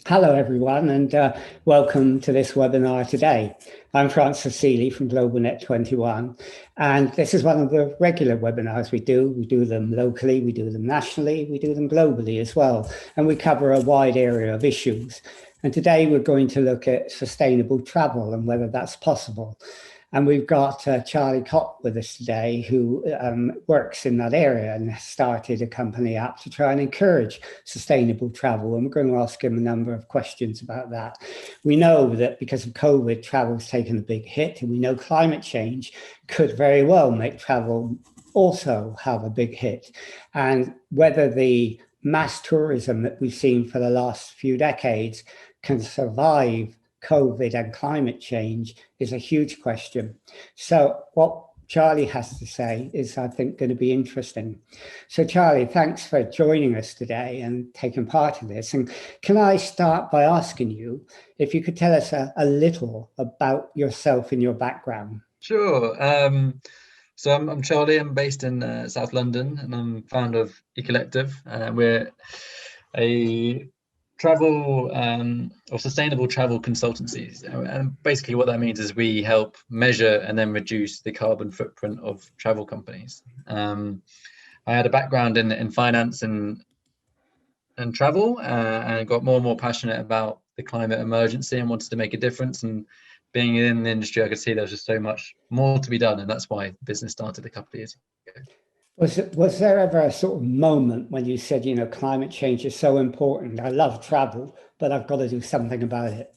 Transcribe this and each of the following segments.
Hello, everyone, and welcome to this webinar today. I'm Francis Seeley from GlobalNet 21, and this is one of the regular webinars we do. We do them locally, we do them nationally, we do them globally as well, and we cover a wide area of issues. And today we're going to look at sustainable travel and whether that's possible. And we've got Charlie Kopp with us today, who works in that area and has started a company up to try and encourage sustainable travel. And we're going to ask him a number of questions about that. We know that because of COVID, travel's taken a big hit, and we know climate change could very well make travel also have a big hit. And whether the mass tourism that we've seen for the last few decades can survive COVID and climate change is a huge question. So what Charlie has to say is, I think, going to be interesting. So Charlie, thanks for joining us today and taking part in this. And can I start by asking you if you could tell us a little about yourself and your background? Sure. So I'm Charlie. I'm based in South London, and I'm founder of eCollective. We're a travel or sustainable travel consultancies, and basically what that means is we help measure and then reduce the carbon footprint of travel companies. I had a background in finance and travel, and got more and more passionate about the climate emergency and wanted to make a difference. And being in the industry, I could see there was just so much more to be done, and that's why the business started a couple of years ago. Was there ever a sort of moment when you said, climate change is so important, I love travel, but I've got to do something about it?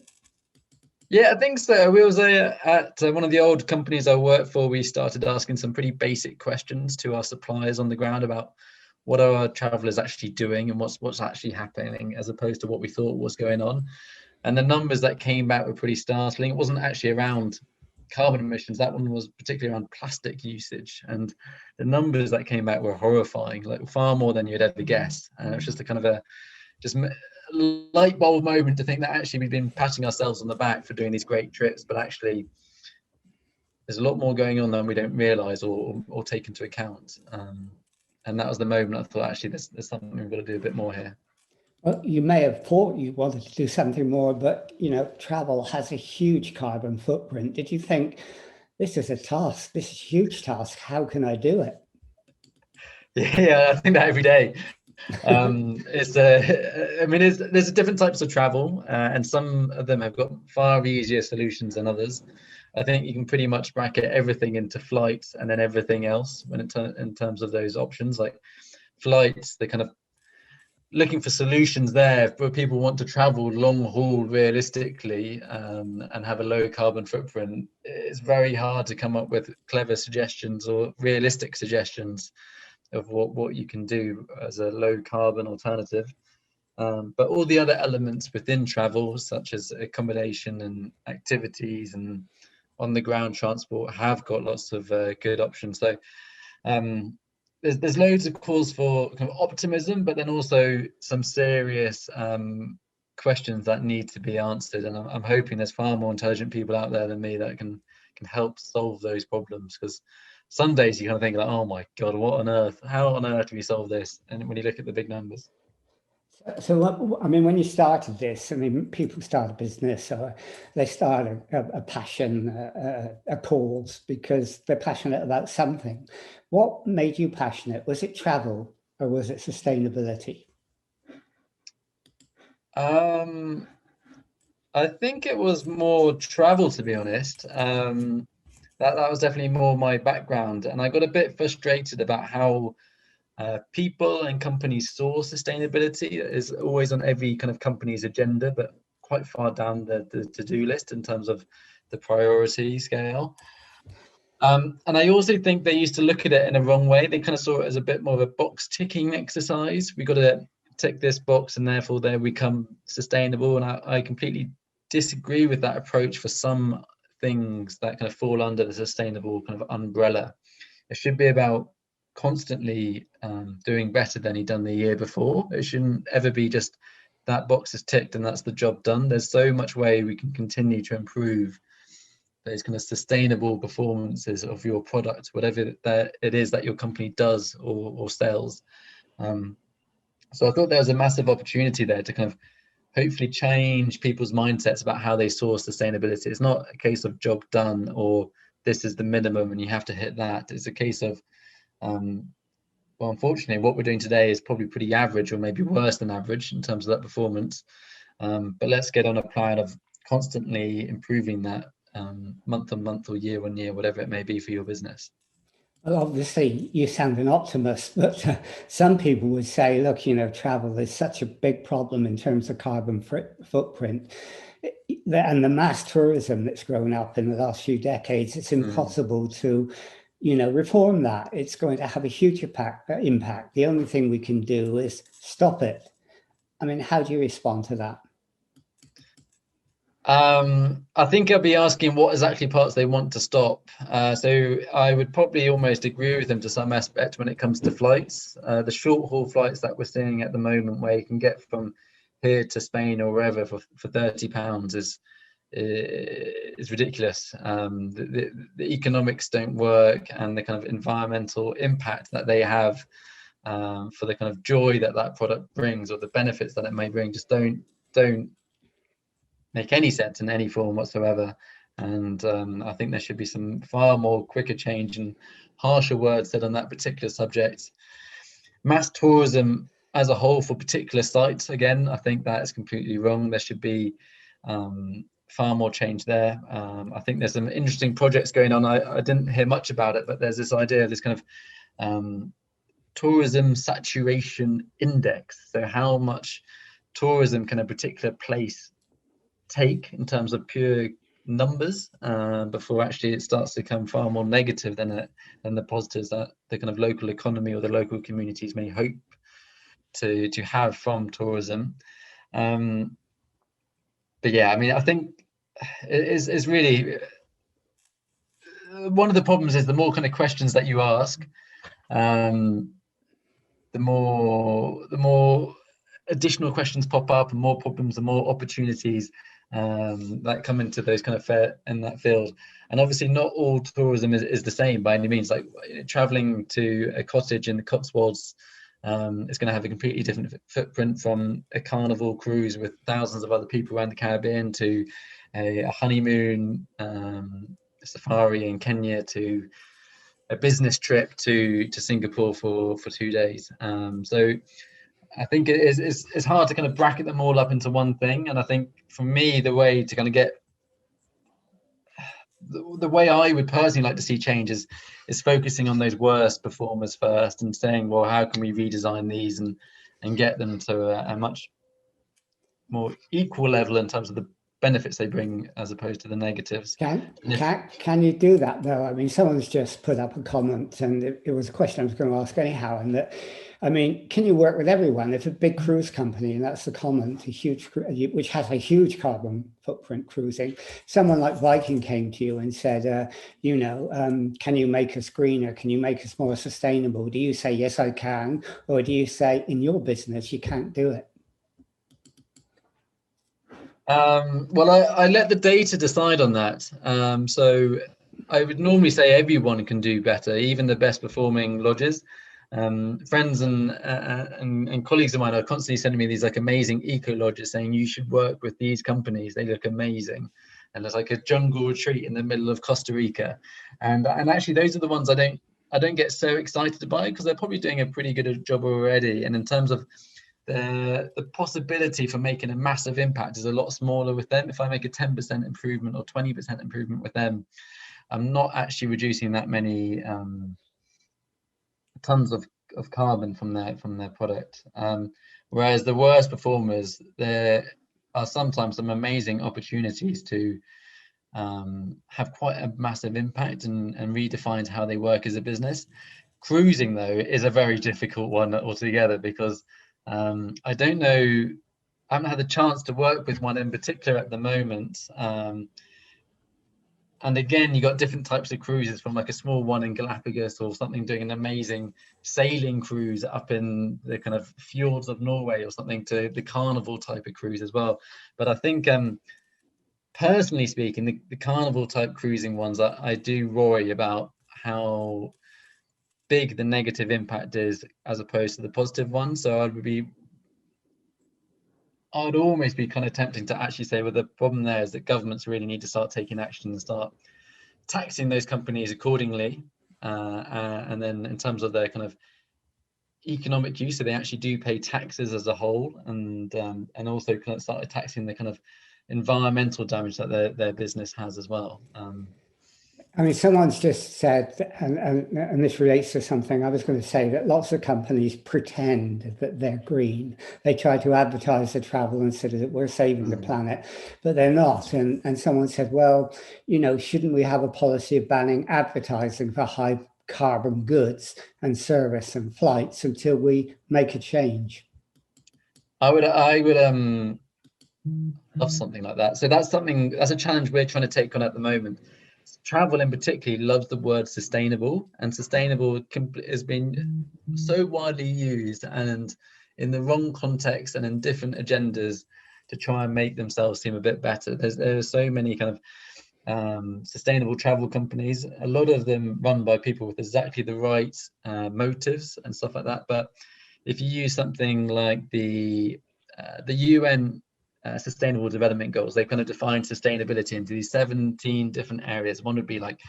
Yeah, I think so. We was at one of the old companies I worked for. We started asking some pretty basic questions to our suppliers on the ground about what are our travelers actually doing and what's actually happening, as opposed to what we thought was going on. And the numbers that came back were pretty startling. It wasn't actually around carbon emissions. That one was particularly around plastic usage, and the numbers that came back were horrifying, like far more than you'd ever guess. And it was just a kind of a light bulb moment to think that actually we've been patting ourselves on the back for doing these great trips, but actually there's a lot more going on than we don't realize or take into account. And that was the moment I thought, actually there's something we've got to do a bit more here. Well, you may have thought you wanted to do something more, but travel has a huge carbon footprint. Did you think, this is a task, this is a huge task, how can I do it? Yeah, I think that every day. There's different types of travel, and some of them have got far easier solutions than others. I think you can pretty much bracket everything into flights and then everything else in terms of those options. Like flights, they're kind of looking for solutions there where people want to travel long haul realistically, and have a low carbon footprint. It's very hard to come up with clever suggestions or realistic suggestions of what you can do as a low carbon alternative. But all the other elements within travel, such as accommodation and activities and on the ground transport, have got lots of good options. So there's loads of calls for kind of optimism, but then also some serious questions that need to be answered. And I'm hoping there's far more intelligent people out there than me that can help solve those problems, because some days you kind of think like, oh my God, how on earth do we solve this? And when you look at the big numbers. So, when you started this, people start a business or they start a passion, a cause, because they're passionate about something. What made you passionate? Was it travel or was it sustainability? I think it was more travel, to be honest. That was definitely more my background, and I got a bit frustrated about how people and companies saw sustainability. Is always on every kind of company's agenda, but quite far down the to-do list in terms of the priority scale. And I also think they used to look at it in a wrong way. They kind of saw it as a bit more of a box ticking exercise. We got to tick this box and therefore there we become sustainable. And I completely disagree with that approach for some things that kind of fall under the sustainable kind of umbrella. It should be about constantly doing better than he'd done the year before. It shouldn't ever be just that box is ticked and that's the job done. There's so much way we can continue to improve those kind of sustainable performances of your product, whatever that it is that your company does or sells. So I thought there was a massive opportunity there to kind of hopefully change people's mindsets about how they source sustainability. It's not a case of job done or this is the minimum and you have to hit that. It's a case of, well, unfortunately, what we're doing today is probably pretty average or maybe worse than average in terms of that performance. But let's get on a plan of constantly improving that month on month or year on year, whatever it may be for your business. Well, obviously, you sound an optimist, but some people would say, look, travel is such a big problem in terms of carbon footprint. And the mass tourism that's grown up in the last few decades, it's impossible to, reform that. It's going to have a huge impact. The only thing we can do is stop it. I mean, how do you respond to that? I think I'll be asking what exactly parts they want to stop. So I would probably almost agree with them to some aspect when it comes to flights. The short haul flights that we're seeing at the moment, where you can get from here to Spain or wherever for £30 is ridiculous. The economics don't work, and the kind of environmental impact that they have for the kind of joy that that product brings or the benefits that it may bring just don't make any sense in any form whatsoever. And I think there should be some far more quicker change and harsher words said on that particular subject. Mass tourism as a whole for particular sites, again, I think that is completely wrong. There should be far more change there. I think there's some interesting projects going on. I didn't hear much about it, but there's this idea of this kind of tourism saturation index. So how much tourism can a particular place take in terms of pure numbers before actually it starts to become far more negative than the positives that the kind of local economy or the local communities may hope to have from tourism. But yeah, I mean, I think it's really one of the problems is the more kind of questions that you ask, the more additional questions pop up, and more problems and more opportunities that come into those kind of in that field. And obviously not all tourism is the same by any means. Like traveling to a cottage in the Cotswolds is going to have a completely different footprint from a carnival cruise with thousands of other people around the Caribbean to a honeymoon safari in Kenya to a business trip to Singapore for 2 days. So I think it's hard to kind of bracket them all up into one thing. And I think for me, the way to kind of get the way I would personally like to see change is focusing on those worst performers first and saying, well, how can we redesign these and get them to a much more equal level in terms of the benefits they bring as opposed to the negatives. Can you do that though? I mean, someone's just put up a comment, and it was a question I was going to ask anyhow. And that, I mean, can you work with everyone? If a big cruise company, and that's the comment, which has a huge carbon footprint cruising, someone like Viking came to you and said, can you make us greener? Can you make us more sustainable? Do you say, yes, I can? Or do you say, in your business, you can't do it? Well, I let the data decide on that. So I would normally say everyone can do better, even the best performing lodges. Friends and colleagues of mine are constantly sending me these like amazing eco lodges saying you should work with these companies. They look amazing. And there's like a jungle retreat in the middle of Costa Rica. And actually those are the ones I don't get so excited by, because they're probably doing a pretty good job already. And in terms of the possibility for making a massive impact is a lot smaller with them. If I make a 10% improvement or 20% improvement with them, I'm not actually reducing that many tons of carbon from their product. Whereas the worst performers, there are sometimes some amazing opportunities to have quite a massive impact and redefine how they work as a business. Cruising, though, is a very difficult one altogether, because I don't know, I haven't had the chance to work with one in particular at the moment. And again, you got different types of cruises, from like a small one in Galapagos or something doing an amazing sailing cruise up in the kind of fjords of Norway or something, to the carnival type of cruise as well. But I think personally speaking, the carnival type cruising ones, I do worry about how big the negative impact is as opposed to the positive one. So I'd almost be kind of tempting to actually say, well, the problem there is that governments really need to start taking action and start taxing those companies accordingly. And then in terms of their kind of economic use, so they actually do pay taxes as a whole, and also kind of started taxing the kind of environmental damage that their business has as well. I mean, someone's just said, and this relates to something I was going to say, that lots of companies pretend that they're green. They try to advertise the travel and say that we're saving the planet, but they're not. And someone said, well, you know, shouldn't we have a policy of banning advertising for high carbon goods and service and flights until we make a change? I would love something like that. So that's a challenge we're trying to take on at the moment. Travel in particular loves the word sustainable, and sustainable has been so widely used and in the wrong context and in different agendas to try and make themselves seem a bit better. There are so many kind of sustainable travel companies, a lot of them run by people with exactly the right motives and stuff like that. But if you use something like the UN Sustainable Development Goals, they kind of define sustainability into these 17 different areas. One would be like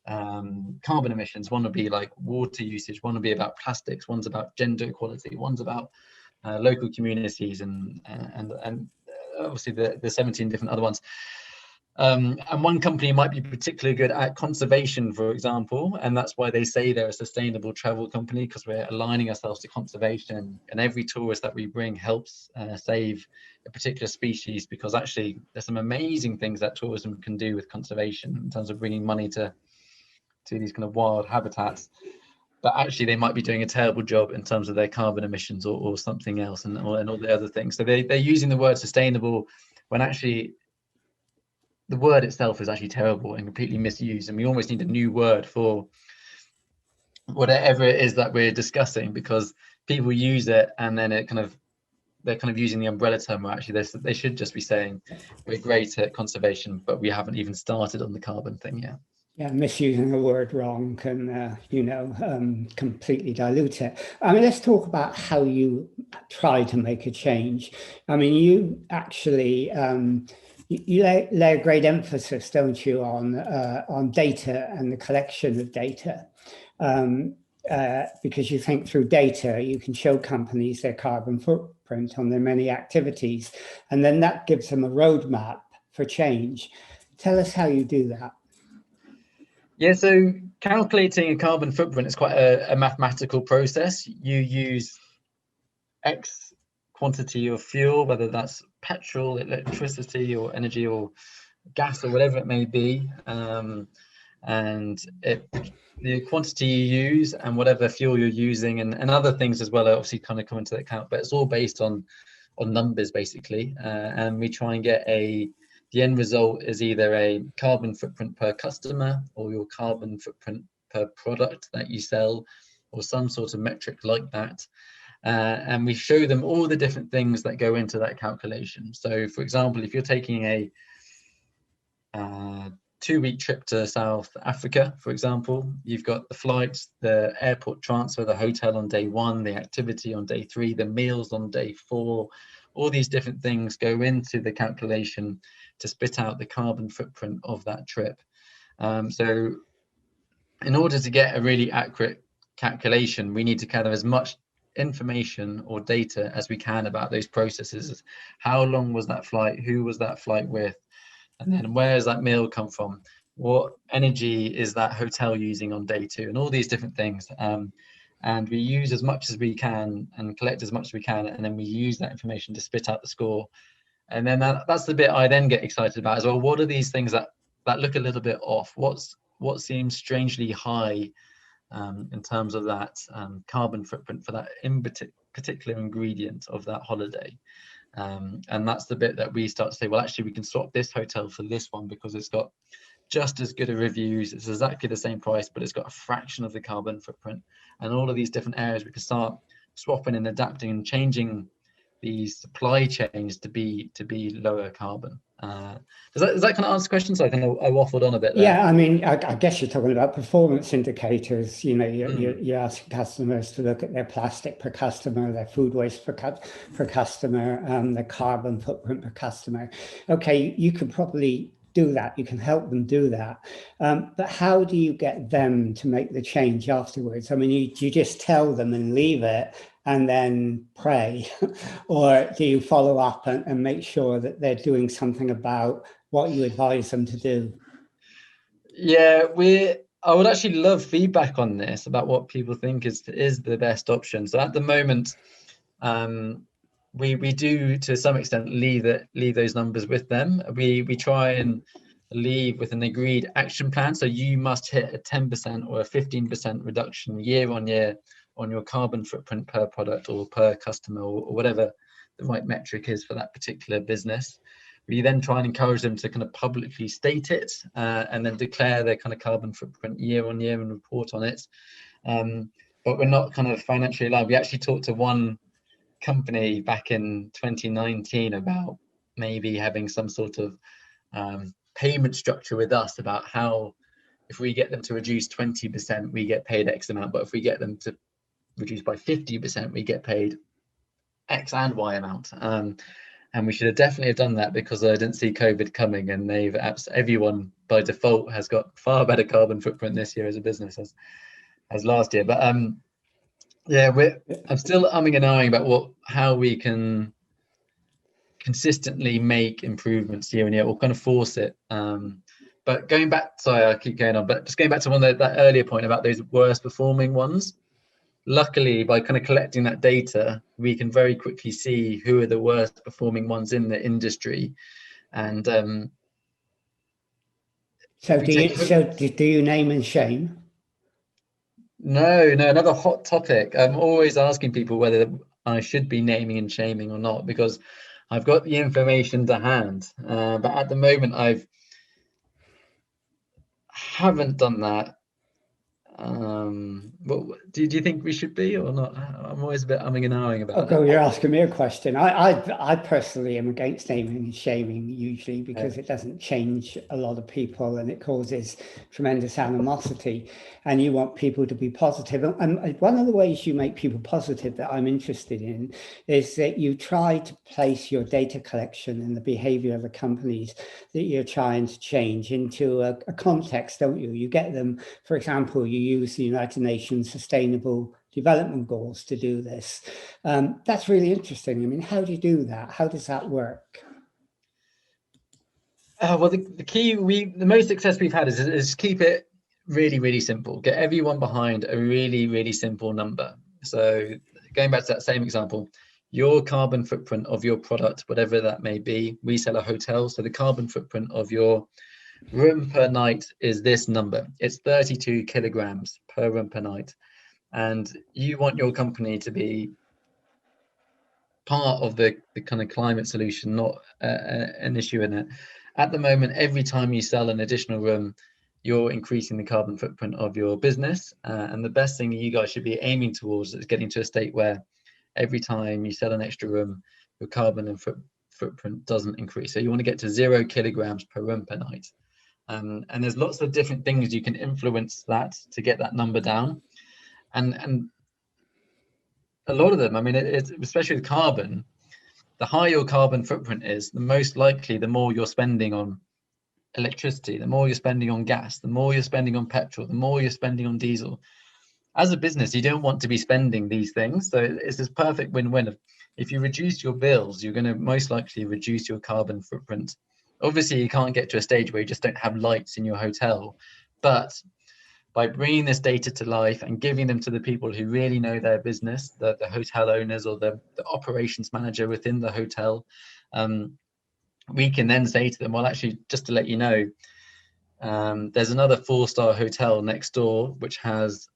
carbon emissions, one would be like water usage, one would be about plastics, one's about gender equality, one's about local communities, and obviously the 17 different other ones. And one company might be particularly good at conservation, for example, and that's why they say they're a sustainable travel company, because we're aligning ourselves to conservation, and every tourist that we bring helps save a particular species, because actually there's some amazing things that tourism can do with conservation in terms of bringing money to these kind of wild habitats. But actually they might be doing a terrible job in terms of their carbon emissions or something else, and all the other things. So they're using the word sustainable when actually the word itself is actually terrible and completely misused, and we almost need a new word for whatever it is that we're discussing, because people use it and then they're kind of using the umbrella term where actually they should just be saying we're great at conservation, but we haven't even started on the carbon thing yet. Yeah, misusing a word wrong can, completely dilute it. I mean, let's talk about how you try to make a change. I mean, you actually you lay a great emphasis, don't you, on data and the collection of data, because you think through data you can show companies their carbon footprint on their many activities, and then that gives them a roadmap for change. Tell us how you do that. Yeah, so calculating a carbon footprint is quite a mathematical process. You use X quantity of fuel, whether that's petrol, electricity, or energy, or gas, or whatever it may be, and the quantity you use and whatever fuel you're using, and other things as well are obviously kind of come into account, but it's all based on numbers basically, and we try and get the end result is either a carbon footprint per customer, or your carbon footprint per product that you sell, or some sort of metric like that. And we show them all the different things that go into that calculation. So for example, if you're taking a 2-week trip to South Africa, for example, you've got the flights, the airport transfer, the hotel on day 1, the activity on day 3, the meals on day 4. All these different things go into the calculation to spit out the carbon footprint of that trip. So in order to get a really accurate calculation, we need to gather as much information or data as we can about those processes. How long was that flight? Who was that flight with? And then where does that meal come from? What energy is that hotel using on day 2? And all these different things. And we use as much as we can and collect as much as we can, and then we use that information to spit out the score. And then that's the bit I then get excited about as well. What are these things that look a little bit off? What seems strangely high in terms of that carbon footprint for that in particular ingredient of that holiday? And that's the bit that we start to say, well, actually we can swap this hotel for this one because it's got just as good a reviews, it's exactly the same price, but it's got a fraction of the carbon footprint. And all of these different areas we can start swapping and adapting and changing these supply chains to be lower carbon. Does that kind of answer the question? So I waffled on a bit there. Yeah, I mean, I guess you're talking about performance indicators. You know, you're asking customers to look at their plastic per customer, their food waste per customer, their carbon footprint per customer. Okay, you could probably do that. You can help them do that. But how do you get them to make the change afterwards? I mean, you just tell them and leave it and then pray, or do you follow up and make sure that they're doing something about what you advise them to do? Yeah, I would actually love feedback on this about what people think is the best option. So at the moment, we do to some extent leave those numbers with them. We try and leave with an agreed action plan. So you must hit a 10% or a 15% reduction year on year on your carbon footprint per product or per customer, or whatever the right metric is for that particular business. We then try and encourage them to kind of publicly state it, and then declare their kind of carbon footprint year on year and report on it. But we're not kind of financially aligned. We actually talked to one company back in 2019 about maybe having some sort of payment structure with us about how, if we get them to reduce 20%, we get paid X amount, but if we get them to reduce by 50%, we get paid X and Y amount. And we should have definitely done that, because I didn't see COVID coming, and everyone by default has got far better carbon footprint this year as a business as last year. But yeah, I'm still umming and ahhing about how we can consistently make improvements year on year, or kind of force it. But going back, sorry, I keep going on, but just going back to that earlier point about those worst performing ones. Luckily, by kind of collecting that data, we can very quickly see who are the worst performing ones in the industry. And so do you name and shame? No, another hot topic. I'm always asking people whether I should be naming and shaming or not, because I've got the information to hand. But at the moment, haven't done that. Do you think we should be or not? I'm always a bit umming and ahhing about that. You're asking me a question. I personally am against naming and shaming usually, because it doesn't change a lot of people and it causes tremendous animosity, and you want people to be positive. And one of the ways you make people positive that I'm interested in is that you try to place your data collection and the behavior of the companies that you're trying to change into a context, don't you? You get them, for example, you use the United Nations Sustainable Development Goals to do this. That's really interesting. I mean, how do you do that? How does that work? Well, the key, the most success we've had is keep it really, really simple. Get everyone behind a really, really simple number. So going back to that same example, your carbon footprint of your product, whatever that may be, we sell a hotel, so the carbon footprint of your room per night is this number. It's 32 kilograms per room per night. And you want your company to be part of the kind of climate solution, not an issue in it. At the moment, every time you sell an additional room, you're increasing the carbon footprint of your business. And the best thing you guys should be aiming towards is getting to a state where every time you sell an extra room, your carbon and footprint doesn't increase. So you want to get to 0 kilograms per room per night. And there's lots of different things you can influence that to get that number down. And a lot of them, I mean, it's especially with carbon, the higher your carbon footprint is, the most likely, the more you're spending on electricity, the more you're spending on gas, the more you're spending on petrol, the more you're spending on diesel. As a business, you don't want to be spending these things. So it's this perfect win-win. If you reduce your bills, you're going to most likely reduce your carbon footprint. Obviously, you can't get to a stage where you just don't have lights in your hotel, but by bringing this data to life and giving them to the people who really know their business, the hotel owners or the operations manager within the hotel, we can then say to them, well, actually, just to let you know, there's another 4-star hotel next door, which has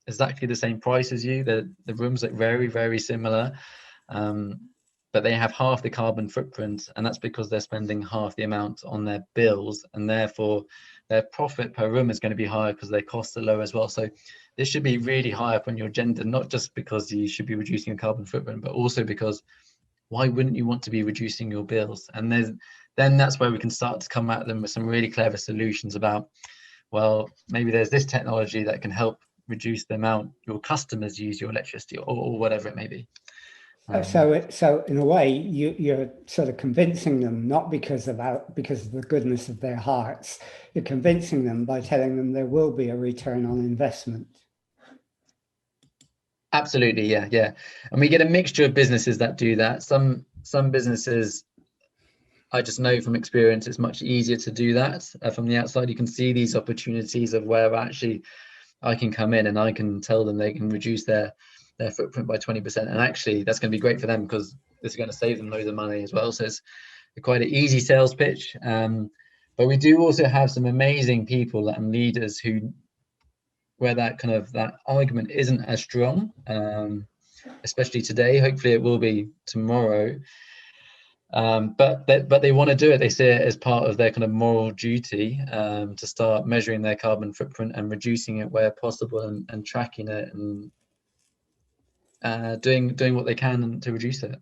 exactly the same price as you. The rooms look very, very similar, but they have half the carbon footprint, and that's because they're spending half the amount on their bills, and therefore their profit per room is going to be higher because their costs are lower as well. So this should be really high up on your agenda, not just because you should be reducing your carbon footprint, but also because why wouldn't you want to be reducing your bills? And then that's where we can start to come at them with some really clever solutions about, well, maybe there's this technology that can help reduce the amount your customers use your electricity, or whatever it may be. So in a way, you're sort of convincing them, not because of the goodness of their hearts. You're convincing them by telling them there will be a return on investment. Absolutely, yeah. And we get a mixture of businesses that do that. Some businesses, I just know from experience, it's much easier to do that. From the outside, you can see these opportunities of where actually I can come in and I can tell them they can reduce their footprint by 20%, and actually that's going to be great for them because this is going to save them loads of money as well. So it's quite an easy sales pitch. But we do also have some amazing people and leaders where that argument isn't as strong, especially today. Hopefully it will be tomorrow. But they want to do it. They see it as part of their kind of moral duty, to start measuring their carbon footprint and reducing it where possible, and tracking it, and doing what they can to reduce it.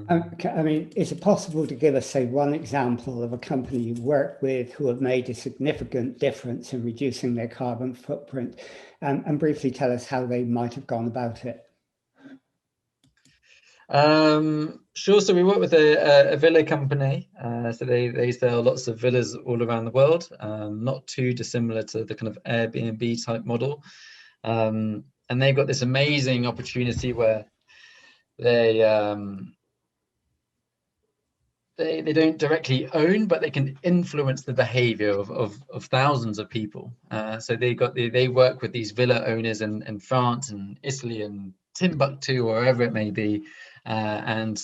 I mean, is it possible to give us, say, one example of a company you work with who have made a significant difference in reducing their carbon footprint, and briefly tell us how they might have gone about it? Sure. So we work with a villa company. So they sell lots of villas all around the world, not too dissimilar to the kind of Airbnb type model. And they've got this amazing opportunity where they don't directly own, but they can influence the behavior of thousands of people. So they work with these villa owners in France and Italy and Timbuktu, or wherever it may be, and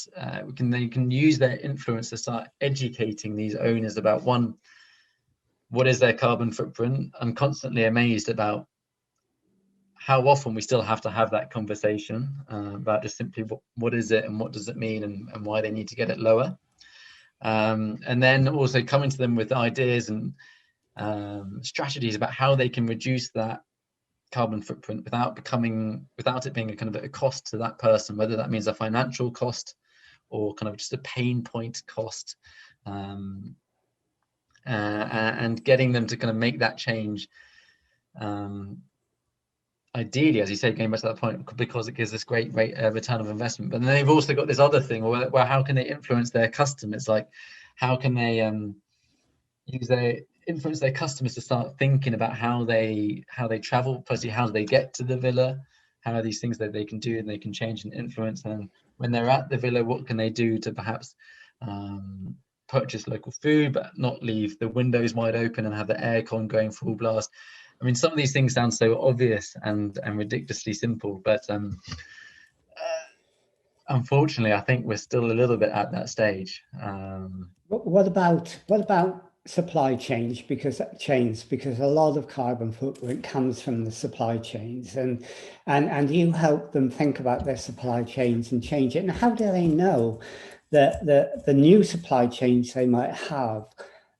they can use their influence to start educating these owners about, one, what is their carbon footprint. I'm constantly amazed about how often we still have to have that conversation about just simply what is it and what does it mean, and why they need to get it lower. And then also coming to them with ideas and strategies about how they can reduce that carbon footprint without it being a kind of a cost to that person, whether that means a financial cost or kind of just a pain point cost, and getting them to kind of make that change. Ideally, as you say, going back to that point, because it gives this great rate return of investment. But then they've also got this other thing where how can they influence their customers? Like, how can they influence their customers to start thinking about how they travel? Firstly, how do they get to the villa? How are these things that they can do and they can change and influence? And when they're at the villa, what can they do to perhaps purchase local food, but not leave the windows wide open and have the aircon going full blast? I mean, some of these things sound so obvious and ridiculously simple, but unfortunately, I think we're still a little bit at that stage. What about supply chains? Because a lot of carbon footprint comes from the supply chains, and you help them think about their supply chains and change it. And how do they know that the new supply chains they might have,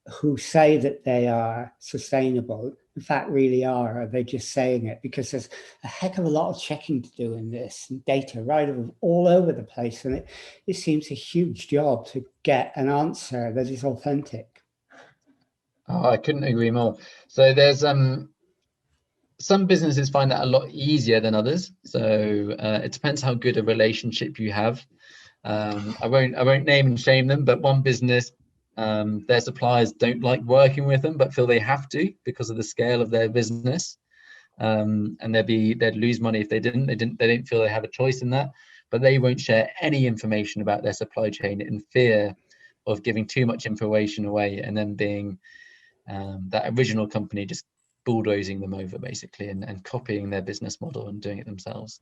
who say that they are sustainable, in fact really are they just saying it? Because there's a heck of a lot of checking to do in this, and data all over the place, and it seems a huge job to get an answer that is authentic. Oh, I couldn't agree more. So there's some businesses find that a lot easier than others. So it depends how good a relationship you have. I won't name and shame them, but one business, their suppliers don't like working with them, but feel they have to because of the scale of their business. And they'd lose money if they didn't. They don't feel they have a choice in that, but they won't share any information about their supply chain in fear of giving too much information away and then being that original company just bulldozing them over basically, and copying their business model and doing it themselves.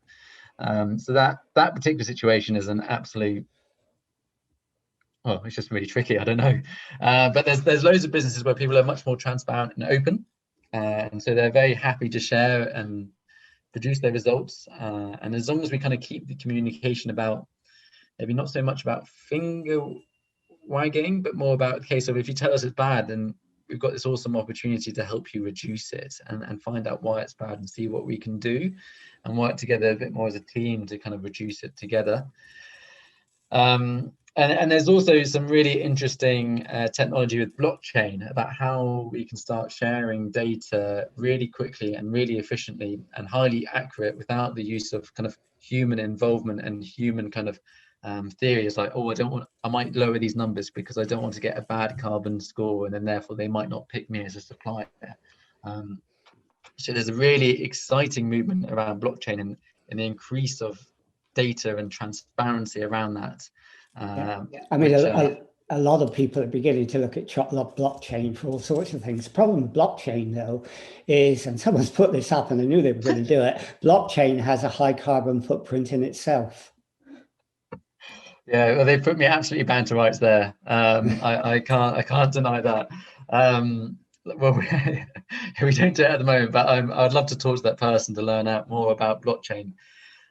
So that particular situation is an absolute, well, it's just really tricky. I don't know, but there's loads of businesses where people are much more transparent and open, and so they're very happy to share and produce their results. And as long as we kind of keep the communication about, maybe not so much about finger wagging, but more about, okay, so if you tell us it's bad, then we've got this awesome opportunity to help you reduce it and find out why it's bad and see what we can do and work together a bit more as a team to kind of reduce it together. And And there's also some really interesting technology with blockchain about how we can start sharing data really quickly and really efficiently and highly accurate without the use of kind of human involvement and human kind of theories like, oh, I might lower these numbers because I don't want to get a bad carbon score, and then therefore they might not pick me as a supplier. So there's a really exciting movement around blockchain and the increase of data and transparency around that. Yeah. I mean, a lot of people are beginning to look at blockchain for all sorts of things. The problem with blockchain, though, is, and someone's put this up and I knew they were going to do it, blockchain has a high carbon footprint in itself. Yeah, well, they put me absolutely banter rights there. I can't deny that. Well, we don't do it at the moment, but I'd love to talk to that person to learn out more about blockchain,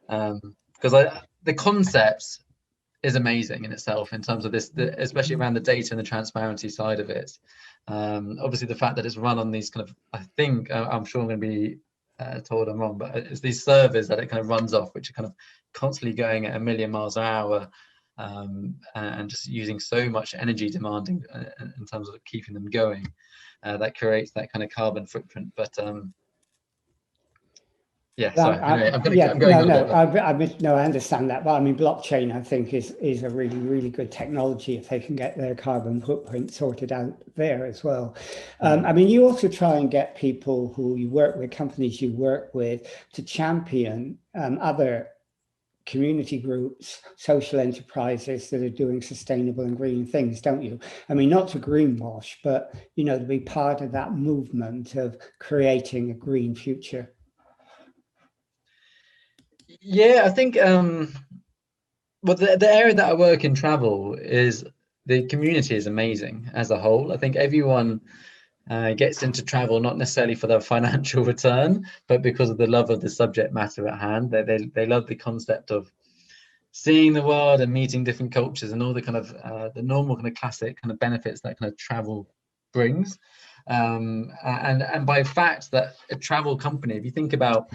because the concept is amazing in itself in terms of this, especially around the data and the transparency side of it. Obviously, the fact that it's run on these kind of, I think, I'm sure I'm going to be told I'm wrong, but it's these servers that it kind of runs off, which are kind of constantly going at 1,000,000 miles an hour, and just using so much energy demanding in terms of keeping them going. That creates that kind of carbon footprint. But yeah, sorry. Anyway, I'm going on a bit. I understand that. But I mean, blockchain, I think, is a really, really good technology if they can get their carbon footprint sorted out there as well. I mean, you also try and get people who you work with, companies you work with, to champion other community groups, social enterprises that are doing sustainable and green things, don't you? I mean, not to greenwash, but, you know, to be part of that movement of creating a green future. Yeah, I think well, the area that I work in, travel, is the community is amazing as a whole. I think everyone gets into travel not necessarily for the financial return, but because of the love of the subject matter at hand. They love the concept of seeing the world and meeting different cultures and all the kind of the normal kind of classic kind of benefits that kind of travel brings. And by fact that a travel company, if you think about,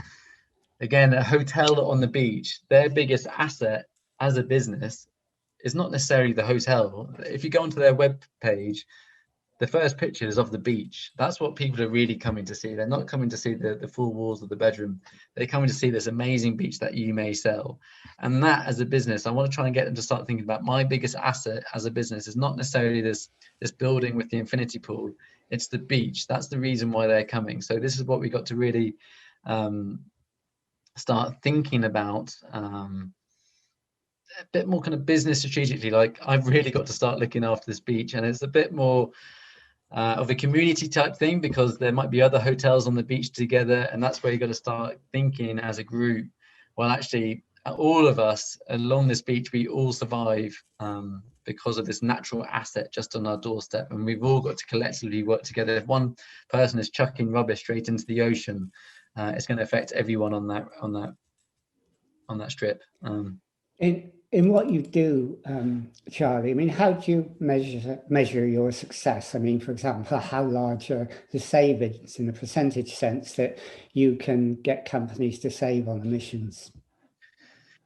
again, a hotel on the beach, their biggest asset as a business is not necessarily the hotel. If you go onto their web page, the first picture is of the beach. That's what people are really coming to see. They're not coming to see the full walls of the bedroom. They're coming to see this amazing beach that you may sell. And that, as a business, I want to try and get them to start thinking about, my biggest asset as a business is not necessarily this building with the infinity pool. It's the beach. That's the reason why they're coming. So this is what we got to really start thinking about, a bit more kind of business strategically. Like, I've really got to start looking after this beach, and it's a bit more of a community type thing, because there might be other hotels on the beach together, and that's where you got to start thinking as a group, well, actually, all of us along this beach, we all survive because of this natural asset just on our doorstep, and we've all got to collectively work together. If one person is chucking rubbish straight into the ocean, it's going to affect everyone on that strip. In what you do, Charlie, I mean, how do you measure your success? I mean, for example, how large are the savings in a percentage sense that you can get companies to save on emissions?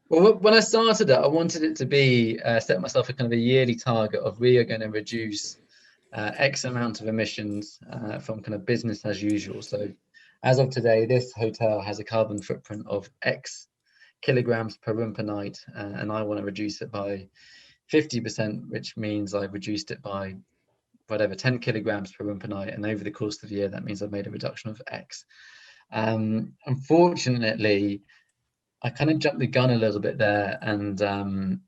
Well, when I started it, I wanted it to be set myself a kind of a yearly target of, we are going to reduce X amount of emissions from kind of business as usual. So as of today, this hotel has a carbon footprint of X kilograms per room per night, and I want to reduce it by 50%, which means I've reduced it by whatever, 10 kilograms per room per night, and over the course of the year that means I've made a reduction of X. Unfortunately, I kind of jumped the gun a little bit there, and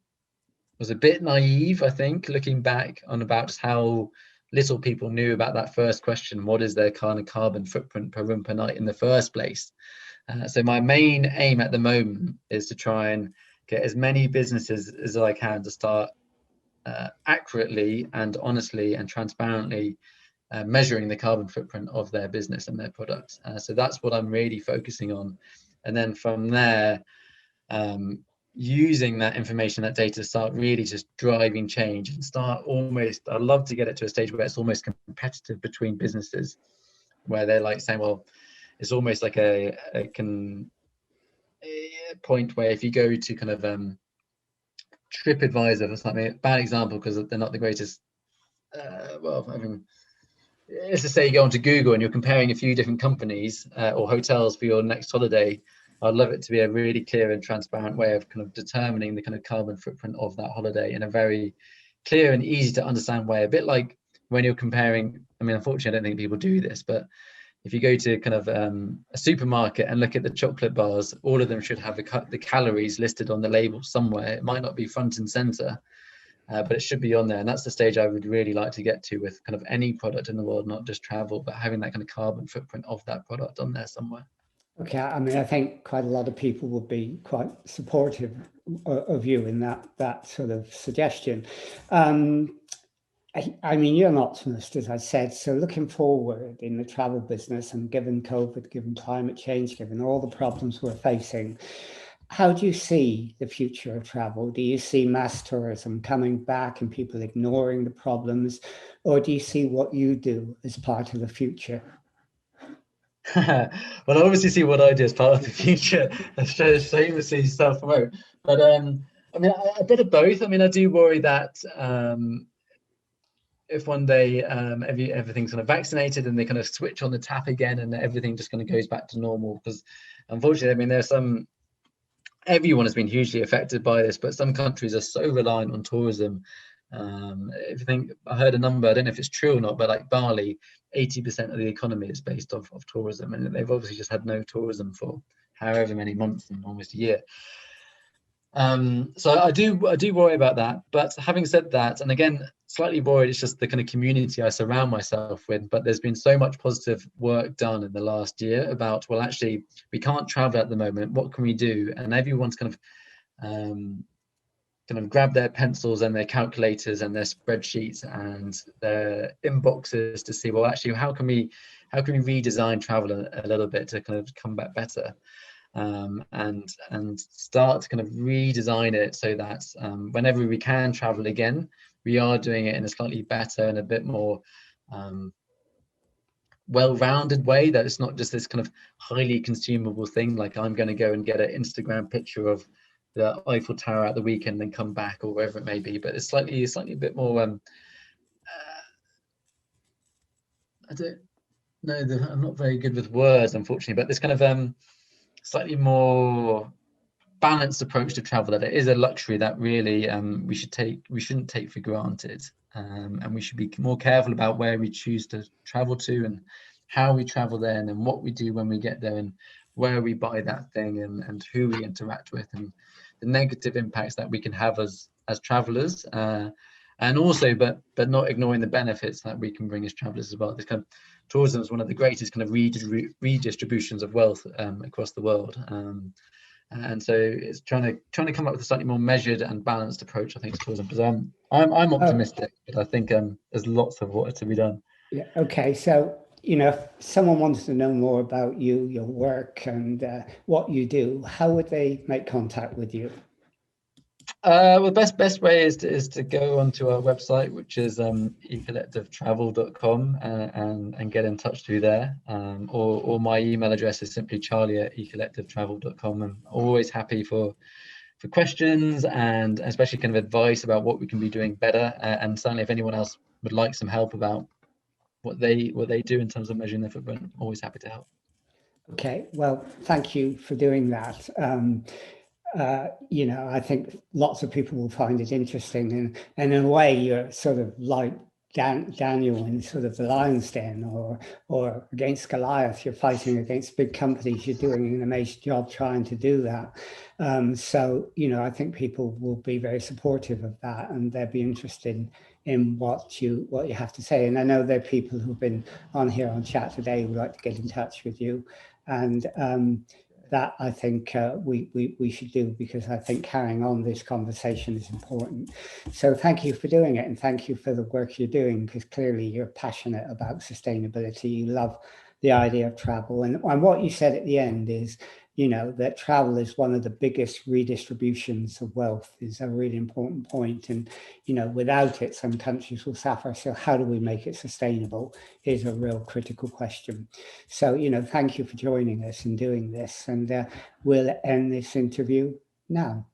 was a bit naive, I think, looking back on about just how little people knew about that first question: what is their kind of carbon footprint per room per night in the first place? So my main aim at the moment is to try and get as many businesses as I can to start accurately and honestly and transparently measuring the carbon footprint of their business and their products. So that's what I'm really focusing on. And then from there, using that information, that data, to start really just driving change and start almost, I'd love to get it to a stage where it's almost competitive between businesses, where they're like saying, well, it's almost like a point where if you go to kind of TripAdvisor for something, a bad example because they're not the greatest. Well, I mean, let's just say you go onto Google and you're comparing a few different companies or hotels for your next holiday. I'd love it to be a really clear and transparent way of kind of determining the kind of carbon footprint of that holiday in a very clear and easy to understand way. A bit like when you're comparing, I mean, unfortunately, I don't think people do this, but if you go to kind of a supermarket and look at the chocolate bars, all of them should have the calories listed on the label somewhere. It might not be front and center, but it should be on there. And that's the stage I would really like to get to with kind of any product in the world, not just travel, but having that kind of carbon footprint of that product on there somewhere. Okay, I mean, I think quite a lot of people would be quite supportive of you in that sort of suggestion. I mean, you're an optimist, as I said. So looking forward in the travel business and given COVID, given climate change, given all the problems we're facing, how do you see the future of travel? Do you see mass tourism coming back and people ignoring the problems? Or do you see what you do as part of the future? Well, I obviously see what I do as part of the future. That's shamelessly self-promote. But I mean, a bit of both. I mean, I do worry that if one day everything's kind of vaccinated and they kind of switch on the tap again and everything just kind of goes back to normal, because unfortunately, I mean, there's everyone has been hugely affected by this, but some countries are so reliant on tourism. If you think, I heard a number, I don't know if it's true or not, but like Bali, 80% of the economy is based off of tourism, and they've obviously just had no tourism for however many months and almost a year. So I do worry about that. But having said that, and again, slightly worried, it's just the kind of community I surround myself with. But there's been so much positive work done in the last year about, well, actually, we can't travel at the moment. What can we do? And everyone's kind of grab their pencils and their calculators and their spreadsheets and their inboxes to see, well, actually, how can we redesign travel a little bit to kind of come back better. And start to kind of redesign it so that whenever we can travel again, we are doing it in a slightly better and a bit more well-rounded way, that it's not just this kind of highly consumable thing, like I'm going to go and get an Instagram picture of the Eiffel Tower at the weekend and come back, or wherever it may be. But it's slightly a bit more I don't know, I'm not very good with words, unfortunately, but this kind of slightly more balanced approach to travel, that it is a luxury that really we shouldn't take for granted, and we should be more careful about where we choose to travel to and how we travel there, and then what we do when we get there, and where we buy that thing, and who we interact with, and the negative impacts that we can have as travelers, and also but not ignoring the benefits that we can bring as travelers as well. This kind of tourism is one of the greatest kind of redistributions of wealth across the world, and so it's trying to come up with a slightly more measured and balanced approach, I think, to tourism. Because I'm optimistic, but I think there's lots of work to be done. Yeah. Okay. So if someone wanted to know more about you, your work, and what you do, how would they make contact with you? Well, best way is to go onto our website, which is ecollectivetravel.com, and get in touch through there. Or my email address is simply charlie@ecollectivetravel.com. I'm always happy for questions, and especially kind of advice about what we can be doing better. And certainly, if anyone else would like some help about what they do in terms of measuring their footprint, I'm always happy to help. Okay. Well, thank you for doing that. I think lots of people will find it interesting, and in a way, you're sort of like Daniel in sort of the lion's den, or against Goliath. You're fighting against big companies. You're doing an amazing job trying to do that. So I think people will be very supportive of that, and they'll be interested in what you have to say. And I know there are people who've been on here on chat today who would like to get in touch with you, and that I think we should do, because I think carrying on this conversation is important. So thank you for doing it, and thank you for the work you're doing, because clearly you're passionate about sustainability. You love the idea of travel, and what you said at the end is, that travel is one of the biggest redistributions of wealth, is a really important point. And, without it, some countries will suffer. So how do we make it sustainable is a real critical question. So, thank you for joining us and doing this. And we'll end this interview now.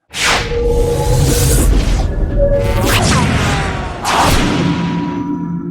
you.